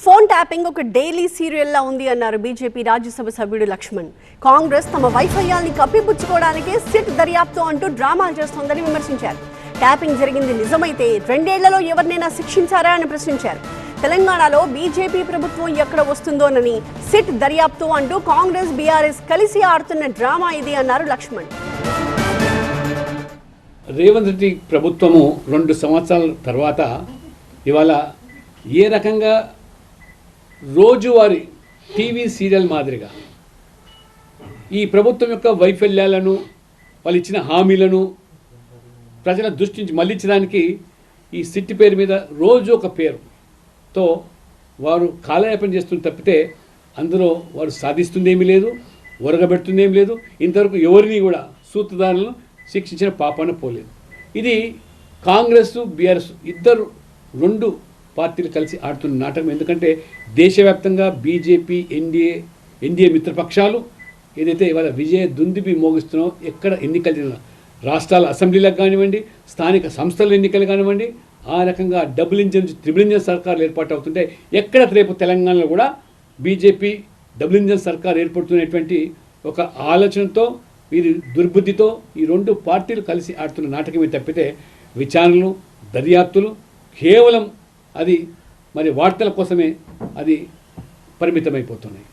Phone tapping ఒక daily సీరియల్లా ఉంది అన్నారు బీజేపీ రాజ్యసభ సభ్యుడు లక్ష్మణ్. కాంగ్రెస్ తమ వైఫల్యాల్ని కప్పిపుచ్చుకోవడానికే సిట్ దర్యాప్తు అంటూ డ్రామాలు చేస్తోందని విమర్శించారు. ట్యాపింగ్ జరిగింది నిజమైతే 2 ఏళ్లలో ఎవరినైనా శిక్షించారా అని ప్రశ్నించారు. తెలంగాణలో బీజేపీ ప్రభుత్వం ఎక్కడ వస్తుందోనని సిట్ దర్యాప్తు అంటూ కాంగ్రెస్ బీఆర్ఎస్ కలిసి ఆడుతున్న డ్రామా ఇది అన్నారు లక్ష్మణ్. రేవంత్ రెడ్డి ప్రభుత్వము 2 సంవత్సరాల తర్వాత ఇవాళ ఏ రకంగా రోజువారీ టీవీ సీరియల్ మాదిరిగా ఈ ప్రభుత్వం యొక్క వైఫల్యాలను, వాళ్ళు ఇచ్చిన హామీలను ప్రజల దృష్టి నుంచి మళ్లించడానికి ఈ సిట్ పేరు మీద రోజు ఒక పేరుతో వారు కాలయాపన చేస్తున్న తప్పితే అందులో వారు సాధిస్తుందేమీ లేదు, ఒరగబెడుతుందేమీ లేదు. ఇంతవరకు ఎవరిని కూడా సూత్రధారులను శిక్షించిన పాపాన పోలేదు. ఇది కాంగ్రెస్ బీఆర్ఎస్ ఇద్దరు 2 పార్టీలు కలిసి ఆడుతున్న నాటకం. ఎందుకంటే దేశవ్యాప్తంగా బీజేపీ ఎన్డీఏ మిత్రపక్షాలు ఏదైతే ఇవాళ విజయ దుందుబి మోగిస్తున్నారో, ఎక్కడ ఎన్నికలు జరిగిన రాష్ట్రాల అసెంబ్లీలకు కానివ్వండి, స్థానిక సంస్థల ఎన్నికలు కానివ్వండి, ఆ రకంగా డబుల్ ఇంజన్ ట్రిపుల్ ఇంజన్ సర్కార్లు ఏర్పాటు అవుతుంటే ఎక్కడ రేపు తెలంగాణలో కూడా బీజేపీ డబుల్ ఇంజన్ సర్కార్ ఏర్పడుతున్నటువంటి ఒక ఆలోచనతో, వీరి దుర్బుద్ధితో ఈ 2 పార్టీలు కలిసి ఆడుతున్న నాటకమే తప్పితే విచారణలు, దర్యాప్తులు కేవలం అది మరి వార్తల కోసమే అది పరిమితమైపోతున్నాయి.